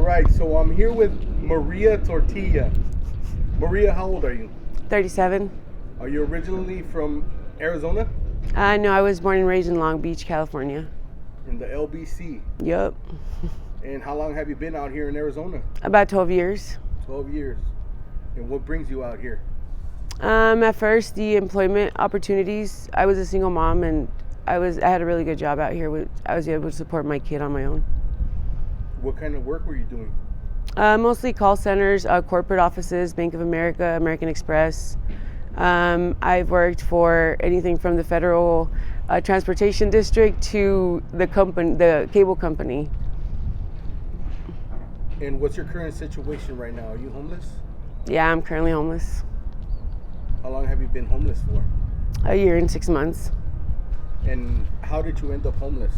right, so I'm here with Maria Tortilla. Maria, how old are you? 37. Are you originally from Arizona? No, I was born and raised in Long Beach, California. In the LBC. Yup. And how long have you been out here in Arizona? About 12 years. 12 years. And what brings you out here? At first, the employment opportunities. I was a single mom, and I had a really good job out here. I was able to support my kid on my own. What kind of work were you doing? Mostly call centers, corporate offices, Bank of America, American Express. I've worked for anything from the Federal Transportation District to the cable company. And what's your current situation right now? Are you homeless? Yeah, I'm currently homeless. How long have you been homeless for? A year and 6 months. And how did you end up homeless?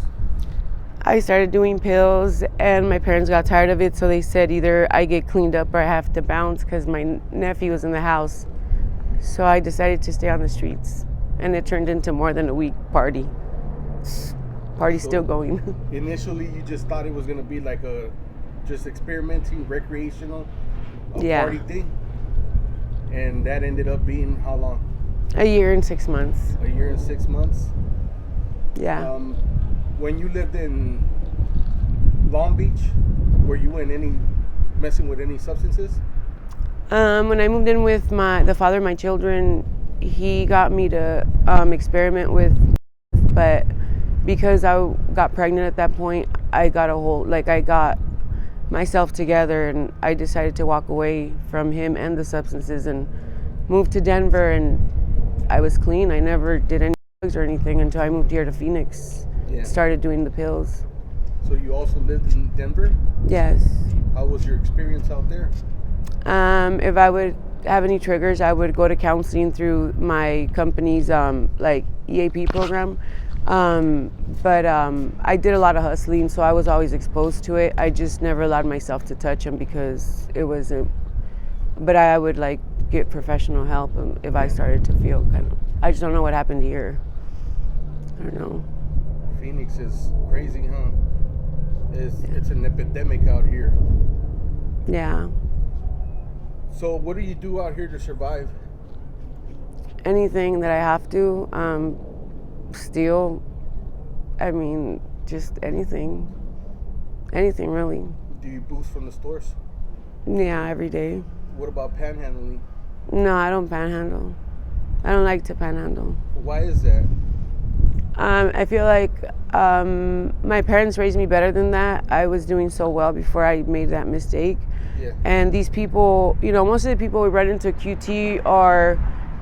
I started doing pills, and my parents got tired of it, so they said either I get cleaned up or I have to bounce because my nephew was in the house. So I decided to stay on the streets, and it turned into more than a week party. Party's still going. Initially, you just thought it was going to be like just experimenting, recreational, party thing? And that ended up being how long? A year and 6 months. A year and 6 months? Yeah. When you lived in Long Beach, were you messing with any substances? When I moved in with the father of my children, he got me to experiment with, but because I got pregnant at that point, I got myself together, and I decided to walk away from him and the substances and moved to Denver, and I was clean. I never did any drugs or anything until I moved here to Phoenix. Yeah. Started doing the pills. So you also lived in Denver? Yes. How was your experience out there? If I would have any triggers, I would go to counseling through my company's EAP program. But I did a lot of hustling, so I was always exposed to it. I just never allowed myself to touch them because it wasn't. But I would get professional help if I started to feel I just don't know what happened here. I don't know. Phoenix is crazy, huh? It's an epidemic out here. Yeah. So what do you do out here to survive? Anything that I have to. Steal. I mean, just anything. Anything, really. Do you boost from the stores? Yeah, every day. What about panhandling? No, I don't panhandle. I don't like to panhandle. Why is that? I feel like my parents raised me better than that. I was doing so well before I made that mistake. Yeah. And these people, most of the people we run into QT are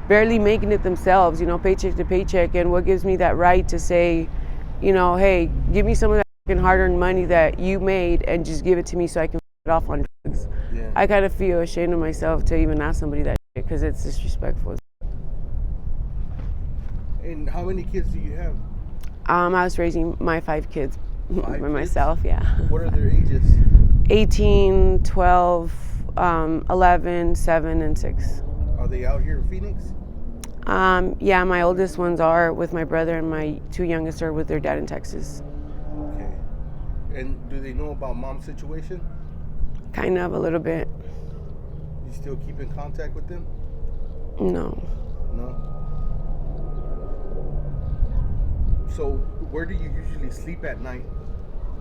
barely making it themselves, paycheck to paycheck. And what gives me that right to say, hey, give me some of that fucking hard-earned money that you made and just give it to me so I can it off on drugs. Yeah. I kind of feel ashamed of myself to even ask somebody that shit because it's disrespectful. And how many kids do you have? I was raising my 5 kids by myself, yeah. What are their ages? 18, 12, 11, 7, and 6. Are they out here in Phoenix? Yeah, my oldest ones are with my brother, and my 2 youngest are with their dad in Texas. Okay. And do they know about mom's situation? Kind of, a little bit. You still keep in contact with them? No. No? So where do you usually sleep at night?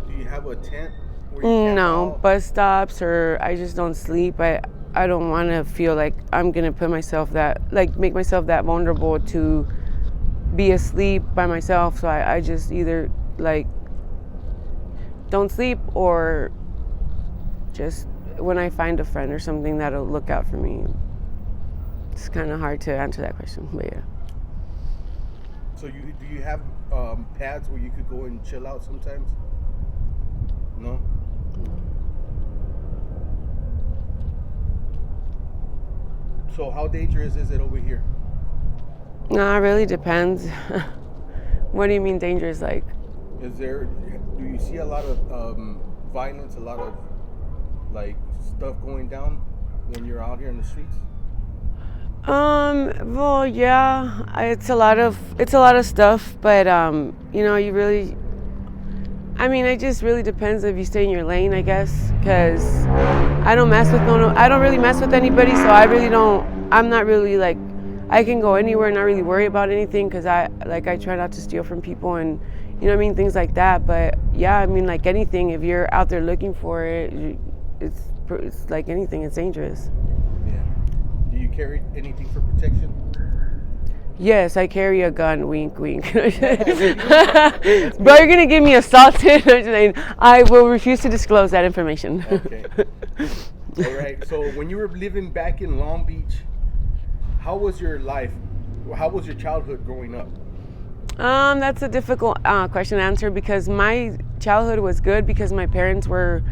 Do you have a tent? No, bus stops, or I just don't sleep. I don't want to feel like I'm going to put myself make myself that vulnerable to be asleep by myself. So I just either don't sleep, or just when I find a friend or something that'll look out for me. It's kind of hard to answer that question, but yeah. So do you have pads where you could go and chill out sometimes? No? So how dangerous is it over here? No, it really depends. What do you mean dangerous? Do you see a lot of violence, a lot of stuff going down when you're out here in the streets? Well, yeah, it's a lot of stuff, but you really I mean, it just really depends if you stay in your lane, I guess, because I don't really mess with anybody, so I'm not really like, I can go anywhere and not really worry about anything, because I try not to steal from people and, you know what I mean, things like that. But yeah, I mean, like anything, if you're out there looking for it, it's like anything, it's dangerous. Yeah. Do you carry anything for protection? Yes, I carry a gun. Wink, wink. Bro, you're gonna get me assaulted. I'm just saying, I will refuse to disclose that information. Okay. All right. So when you were living back in Long Beach, how was your life? How was your childhood growing up? That's a difficult question to answer, because my childhood was good because my parents were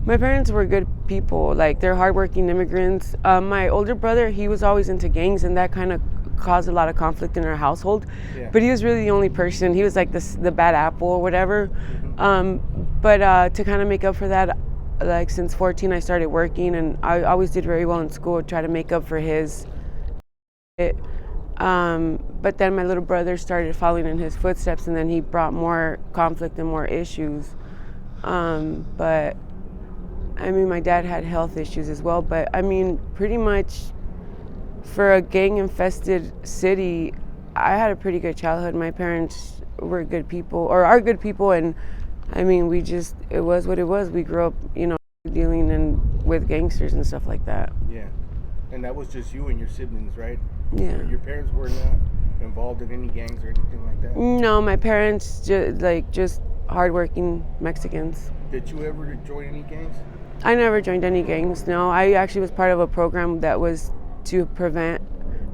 good people. Like, they're hardworking immigrants. My older brother, he was always into gangs, and that kind of caused a lot of conflict in our household. Yeah. But he was really the only person. He was like the bad apple or whatever. Mm-hmm. But to kind of make up for that, like since 14, I started working, and I always did very well in school, try to make up for his. But then my little brother started following in his footsteps, and then he brought more conflict and more issues. But I mean, my dad had health issues as well. But I mean, pretty much for a gang-infested city, I had a pretty good childhood. My parents were good people, or are good people, and I mean, it was what it was. We grew up, you know, dealing with gangsters and stuff like that. Yeah. And that was just you and your siblings, right? Yeah. Your parents were not involved in any gangs or anything like that? No, my parents just hardworking Mexicans. Did you ever join any gangs? I never joined any gangs, no. I actually was part of a program that was to prevent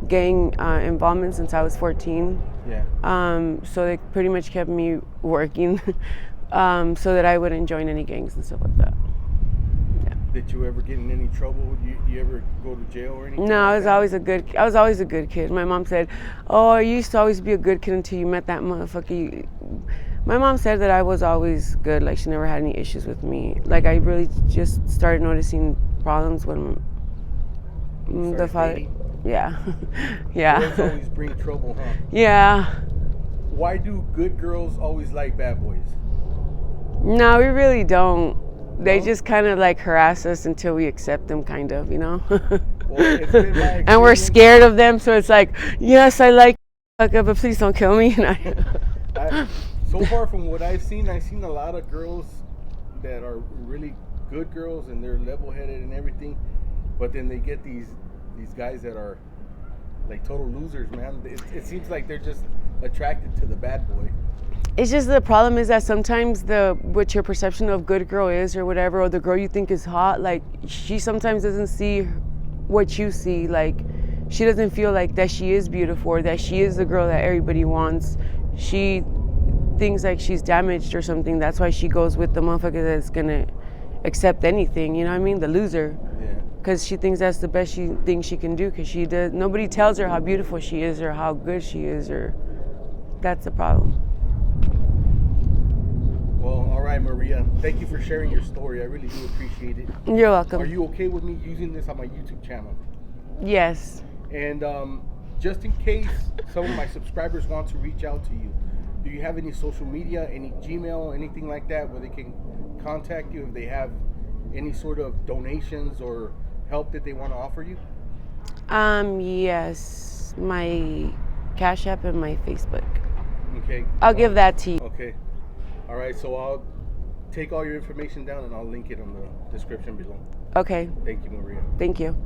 gang involvement since I was 14. Yeah. So they pretty much kept me working so that I wouldn't join any gangs and stuff like that. Yeah. Did you ever get in any trouble? You ever go to jail or anything? No, I was always a good kid. My mom said, "Oh, you used to always be a good kid until you met that motherfucker." My mom said that I was always good. Like, she never had any issues with me. Like, I really just started noticing problems when the father. Dating? Yeah. Yeah. Girls always bring trouble, huh? Yeah. Why do good girls always like bad boys? No, we really don't. They just kind of like harass us until we accept them, kind of, you know? Well, it's been my experience. And we're scared of them, so it's like, yes, I like you, but please don't kill me. So far from what I've seen a lot of girls that are really good girls, and they're level-headed and everything, but then they get these guys that are like total losers, man. It seems like they're just attracted to the bad boy. It's just, the problem is that sometimes what your perception of good girl is or whatever, or the girl you think is hot, like, she sometimes doesn't see what you see. Like, she doesn't feel like that she is beautiful or that she is the girl that everybody wants. She thinks like she's damaged or something. That's why she goes with the motherfucker that's gonna accept anything, you know what I mean? The loser. Yeah. Because she thinks that's the best thing she can do, because nobody tells her how beautiful she is or how good she is, or that's the problem. Well, all right, Maria. Thank you for sharing your story. I really do appreciate it. You're welcome. Are you okay with me using this on my YouTube channel? Yes. And just in case some of my subscribers want to reach out to you, do you have any social media, any Gmail, anything like that where they can contact you if they have any sort of donations or help that they want to offer you? Yes. My Cash App and my Facebook. Okay. I'll give that to you. Okay. All right, so I'll take all your information down and I'll link it on the description below. Okay. Thank you, Maria. Thank you.